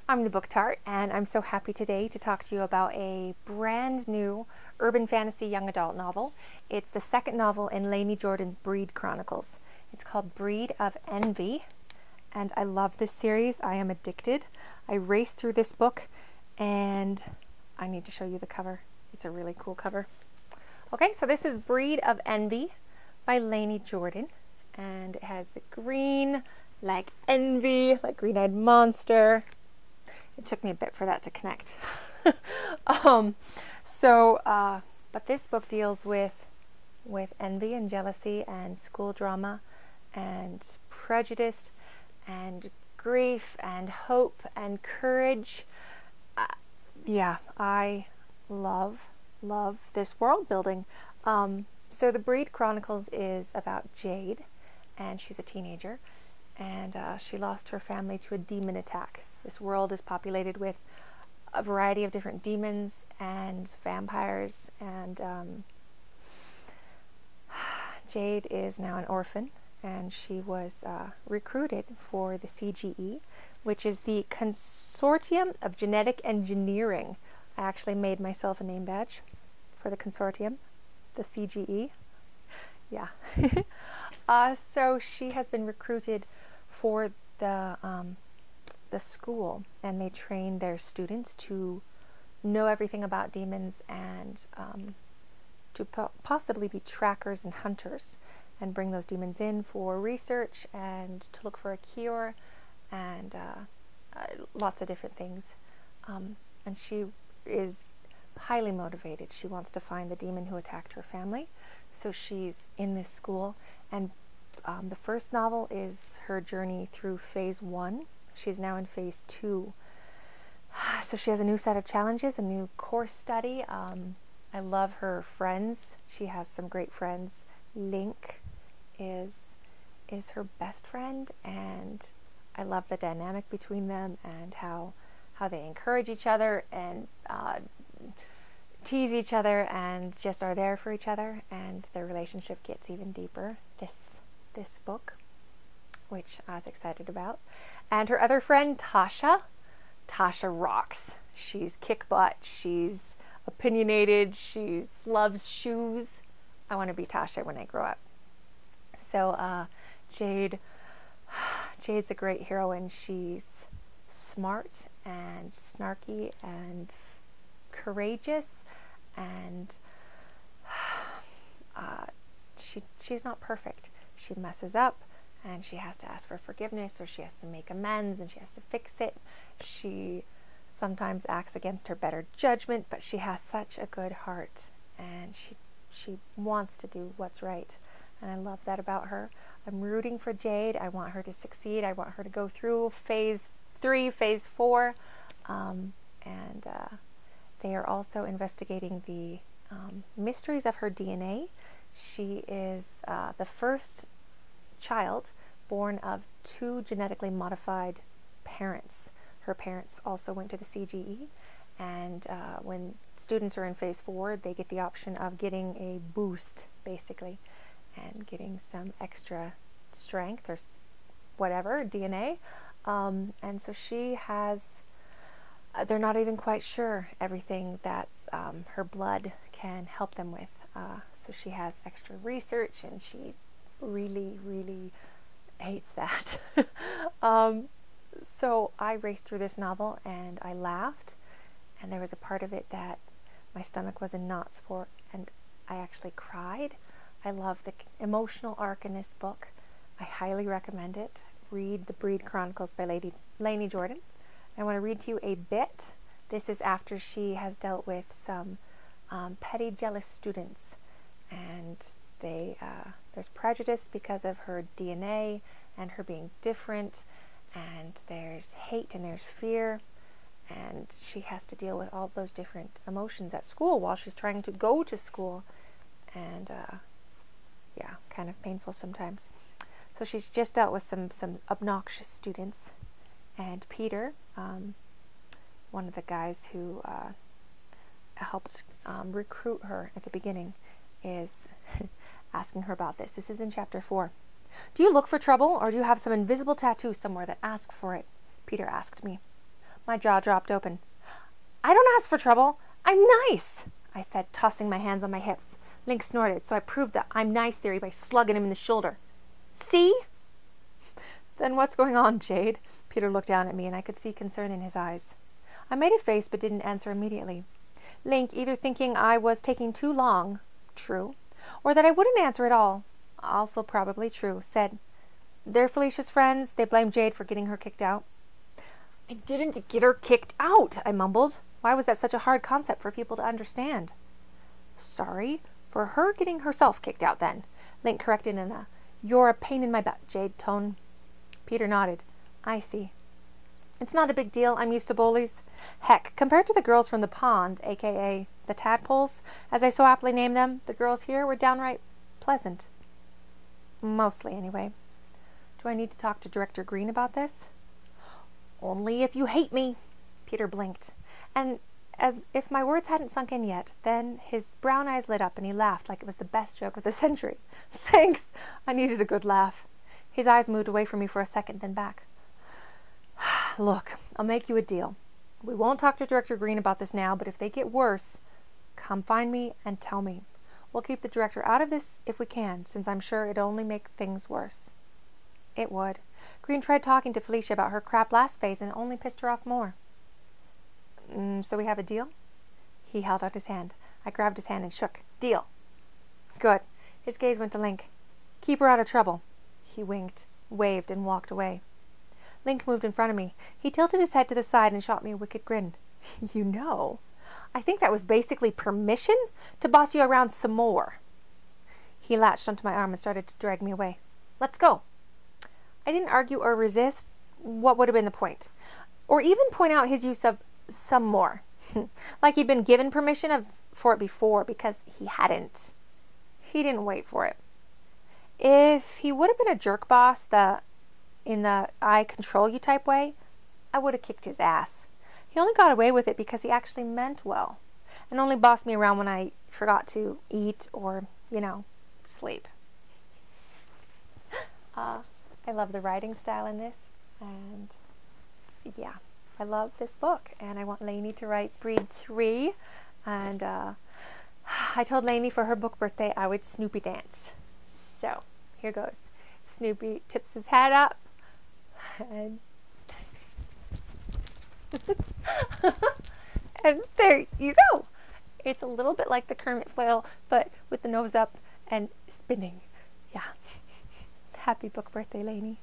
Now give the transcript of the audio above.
I'm the Book Tart, and I'm so happy today to talk to you about a brand new urban fantasy young adult novel. It's the second novel in Lanie Jordan's Breed Chronicles. It's called Breed of Envy, and I love this series. I am addicted. I raced through this book, and I need to show you the cover. It's a really cool cover. Okay, so this is Breed of Envy by Lanie Jordan, and it has the green, like envy, like green-eyed monster. It took me a bit for that to connect. But this book deals with envy and jealousy and school drama and prejudice and grief and hope and courage. Yeah, I love this world building. So the Breed Chronicles is about Jade, and she's a teenager, and she lost her family to a demon attack. This world is populated with a variety of different demons and vampires, and Jade is now an orphan, and she was recruited for the CGE, which is the Consortium of Genetic Engineering. I actually made myself a name badge for the consortium, the CGE. Yeah. So she has been recruited for the school, and they train their students to know everything about demons and to possibly be trackers and hunters and bring those demons in for research and to look for a cure and lots of different things. And she is highly motivated. She wants to find the demon who attacked her family. So she's in this school, and the first novel is her journey through phase 1. She's now in phase 2. So she has a new set of challenges, a new course study. I love her friends. She has some great friends. Link is her best friend, and I love the dynamic between them and how they encourage each other and tease each other and just are there for each other, and their relationship gets even deeper this book, which I was excited about. And her other friend, Tasha rocks. She's kick butt, she's opinionated, she loves shoes. I want to be Tasha when I grow up. So Jade's a great heroine. She's smart and snarky and courageous, and she's not perfect. She messes up, and she has to ask for forgiveness, or she has to make amends, and she has to fix it. She sometimes acts against her better judgment, but she has such a good heart, and she wants to do what's right, and I love that about her. I'm rooting for Jade. I want her to succeed. I want her to go through phase 3, phase 4, and they are also investigating the mysteries of her DNA. She is the first child born of 2 genetically modified parents. Her parents also went to the CGE, and when students are in phase 4, they get the option of getting a boost, basically, and getting some extra strength or whatever, DNA. And so she has, they're not even quite sure everything that her blood can help them with. So she has extra research, and she really hates that. So I raced through this novel, and I laughed, and there was a part of it that my stomach was in knots for, and I actually cried. I love the emotional arc in this book. I highly recommend it. Read The Breed Chronicles by Lanie Jordan. I want to read to you a bit. This is after she has dealt with some petty, jealous students, and there's prejudice because of her DNA and her being different, and there's hate and there's fear, and she has to deal with all those different emotions at school while she's trying to go to school, and yeah, kind of painful sometimes. So she's just dealt with some obnoxious students, and Peter, one of the guys who helped recruit her at the beginning, is asking her about this. This is in chapter 4. Do you look for trouble, or do you have some invisible tattoo somewhere that asks for it? Peter asked me. My jaw dropped open. I don't ask for trouble. I'm nice, I said, tossing my hands on my hips. Link snorted, so I proved the I'm nice theory by slugging him in the shoulder. See? Then what's going on, Jade? Peter looked down at me, and I could see concern in his eyes. I made a face but didn't answer immediately. Link, either thinking I was taking too long, true, or that I wouldn't answer at all, also probably true, said, they're Felicia's friends. They blame Jade for getting her kicked out. I didn't get her kicked out, I mumbled. Why was that such a hard concept for people to understand? Sorry, for her getting herself kicked out then, Link corrected in a, you're a pain in my butt, Jade tone. Peter nodded. I see. It's not a big deal. I'm used to bullies. Heck, compared to the girls from the pond, a.k.a. the tadpoles, as I so aptly named them, the girls here were downright pleasant. Mostly, anyway. Do I need to talk to Director Green about this? Only if you hate me, Peter blinked. And as if my words hadn't sunk in yet, then his brown eyes lit up and he laughed like it was the best joke of the century. Thanks. I needed a good laugh. His eyes moved away from me for a second, then back. Look, I'll make you a deal. We won't talk to Director Green about this now, but if they get worse, come find me and tell me. We'll keep the director out of this if we can, since I'm sure it'll only make things worse. It would. Green tried talking to Felicia about her crap last phase and it only pissed her off more. So we have a deal? He held out his hand. I grabbed his hand and shook. Deal. Good. His gaze went to Link. Keep her out of trouble. He winked, waved, and walked away. Link moved in front of me. He tilted his head to the side and shot me a wicked grin. You know, I think that was basically permission to boss you around some more. He latched onto my arm and started to drag me away. Let's go. I didn't argue or resist. What would have been the point? Or even point out his use of some more. Like he'd been given permission for it before, because he hadn't. He didn't wait for it. If he would have been a jerk boss, in the I control you type way, I would have kicked his ass. He only got away with it because he actually meant well, and only bossed me around when I forgot to eat or, sleep. I love the writing style in this, and yeah, I love this book, and I want Lanie to write Breed 3, and I told Lanie for her book birthday I would Snoopy dance. So, here goes. Snoopy tips his hat up, and and there you go. It's a little bit like the Kermit flail, but with the nose up and spinning. Yeah. Happy book birthday, Lanie.